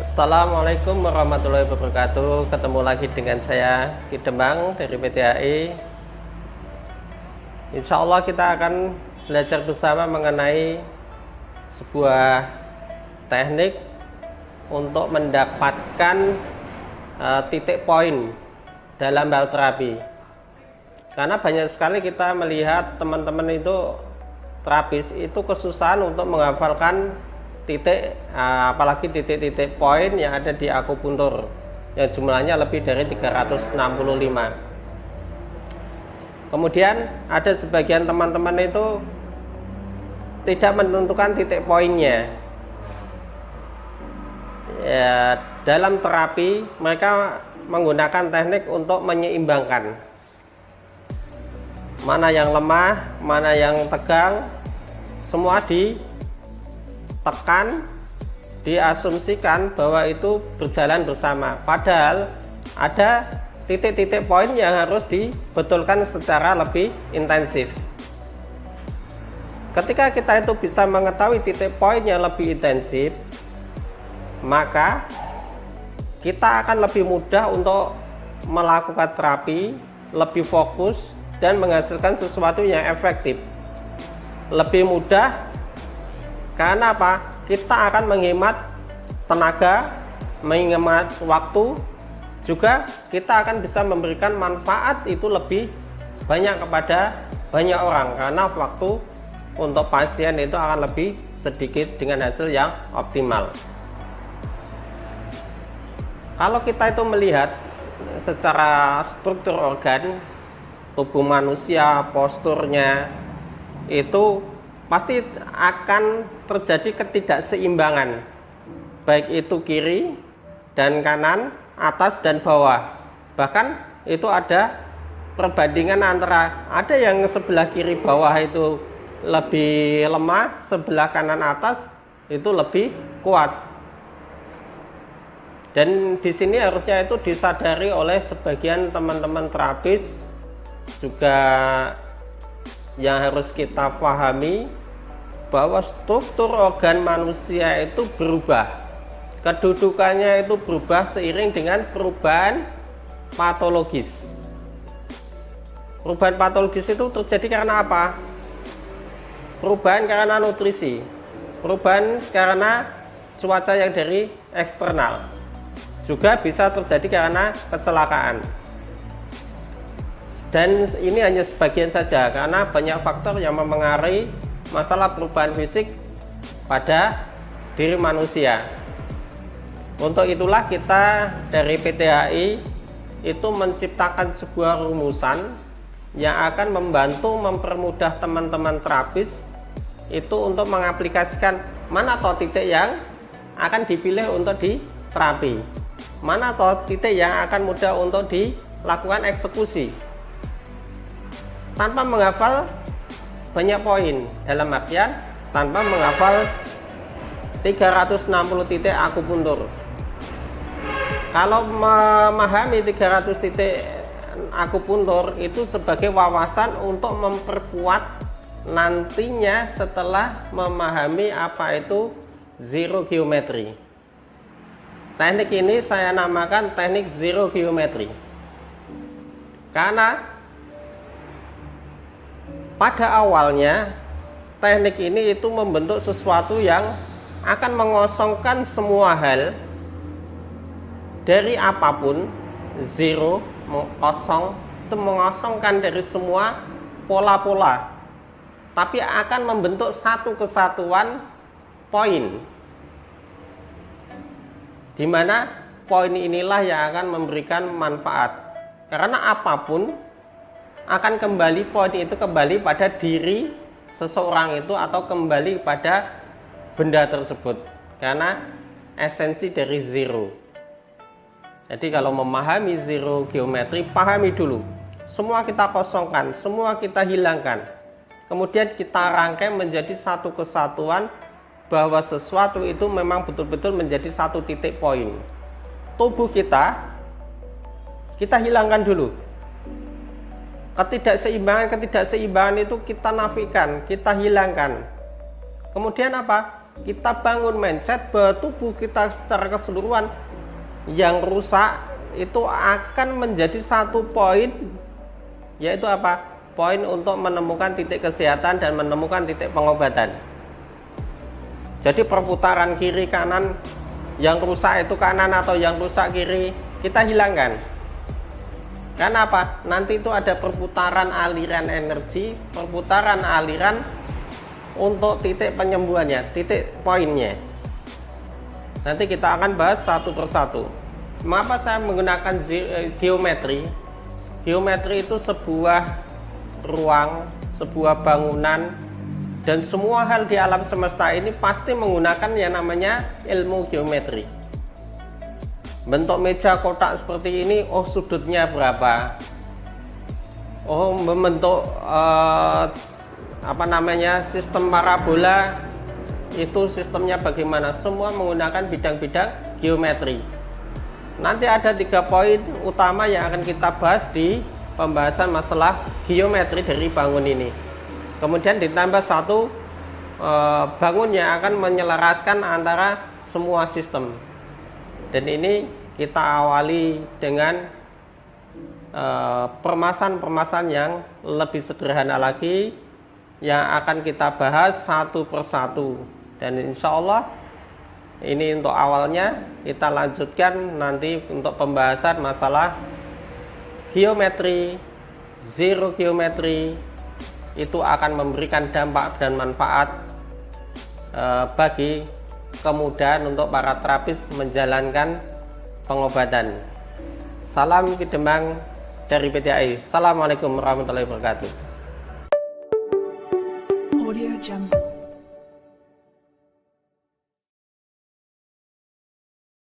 Assalamualaikum warahmatullahi wabarakatuh. Ketemu lagi dengan saya Ki Demang dari PTHI. Insya Allah kita akan belajar bersama mengenai sebuah teknik untuk mendapatkan titik poin dalam terapi. Karena banyak sekali kita melihat teman-teman itu terapis itu kesusahan untuk menghafalkan titik, apalagi titik-titik poin yang ada di akupuntur yang jumlahnya lebih dari 365. Kemudian ada sebagian teman-teman itu tidak menentukan titik poinnya. Ya, dalam terapi mereka menggunakan teknik untuk menyeimbangkan mana yang lemah, mana yang tegang, semua ditekan, diasumsikan bahwa itu berjalan bersama. Padahal ada titik-titik poin yang harus dibetulkan secara lebih intensif. Ketika kita itu bisa mengetahui titik poin yang lebih intensif, maka kita akan lebih mudah untuk melakukan terapi, lebih fokus, dan menghasilkan sesuatu yang efektif. Lebih mudah karena apa? Kita akan menghemat tenaga, menghemat waktu, juga kita akan bisa memberikan manfaat itu lebih banyak kepada banyak orang, karena waktu untuk pasien itu akan lebih sedikit dengan hasil yang optimal. Kalau kita itu melihat secara struktur organ tubuh manusia, posturnya itu pasti akan terjadi ketidakseimbangan, baik itu kiri dan kanan, atas dan bawah. Bahkan itu ada perbandingan antara ada yang sebelah kiri bawah itu lebih lemah, sebelah kanan atas itu lebih kuat. Dan di sini harusnya itu disadari oleh sebagian teman-teman terapis juga, yang harus kita pahami bahwa struktur organ manusia itu berubah, kedudukannya itu berubah seiring dengan perubahan patologis. Perubahan patologis itu terjadi karena apa? Perubahan karena nutrisi, perubahan karena cuaca yang dari eksternal, juga bisa terjadi karena kecelakaan. Dan ini hanya sebagian saja, karena banyak faktor yang mempengaruhi masalah perubahan fisik pada diri manusia. Untuk itulah kita dari PTHI itu menciptakan sebuah rumusan yang akan membantu mempermudah teman-teman terapis itu untuk mengaplikasikan mana toh titik yang akan dipilih untuk diterapi, mana toh titik yang akan mudah untuk dilakukan eksekusi tanpa menghafal banyak poin, dalam artian tanpa menghafal 360 titik akupuntur. Kalau memahami 300 titik akupuntur itu sebagai wawasan untuk memperkuat nantinya setelah memahami apa itu zero geometry. Teknik ini saya namakan teknik zero geometry, karena pada awalnya teknik ini itu membentuk sesuatu yang akan mengosongkan semua hal dari apapun. Zero, kosong, itu mengosongkan dari semua pola-pola, tapi akan membentuk satu kesatuan poin, di mana poin inilah yang akan memberikan manfaat. Karena apapun akan kembali, poin itu kembali pada diri seseorang itu atau kembali pada benda tersebut, karena esensi dari zero. Jadi kalau memahami zero geometri, pahami dulu semua kita kosongkan, semua kita hilangkan, kemudian kita rangkai menjadi satu kesatuan, bahwa sesuatu itu memang betul-betul menjadi satu titik poin. Tubuh kita hilangkan dulu. Ketidakseimbangan itu kita nafikan, kita hilangkan. Kemudian apa? kita bangun mindset bahwa tubuh kita secara keseluruhan yang rusak itu akan menjadi satu poin, yaitu apa? Poin untuk menemukan titik kesehatan dan menemukan titik pengobatan. Jadi perputaran kiri kanan, yang rusak itu kanan atau yang rusak kiri, kita hilangkan. Karena apa? Nanti itu ada perputaran aliran energi, perputaran aliran untuk titik penyembuhannya, titik poinnya. Nanti kita akan bahas satu persatu. Mengapa saya menggunakan geometri? Geometri itu sebuah ruang, sebuah bangunan, dan semua hal di alam semesta ini pasti menggunakan yang namanya ilmu geometri. Bentuk meja kotak seperti ini, oh sudutnya berapa? Oh, membentuk sistem parabola itu sistemnya bagaimana? Semua menggunakan bidang-bidang geometri. Nanti ada 3 poin utama yang akan kita bahas di pembahasan masalah geometri dari bangun ini. Kemudian ditambah satu bangun yang akan menyelaraskan antara semua sistem. Dan ini kita awali dengan permasalahan-permasalahan yang lebih sederhana lagi yang akan kita bahas satu persatu. Dan insya Allah ini untuk awalnya, kita lanjutkan nanti untuk pembahasan masalah geometri, zero geometri, itu akan memberikan dampak dan manfaat bagi kemudahan untuk para terapis menjalankan pengobatan. Salam Kidemang dari PTAI. Assalamualaikum warahmatullahi wabarakatuh. Audio Jungle.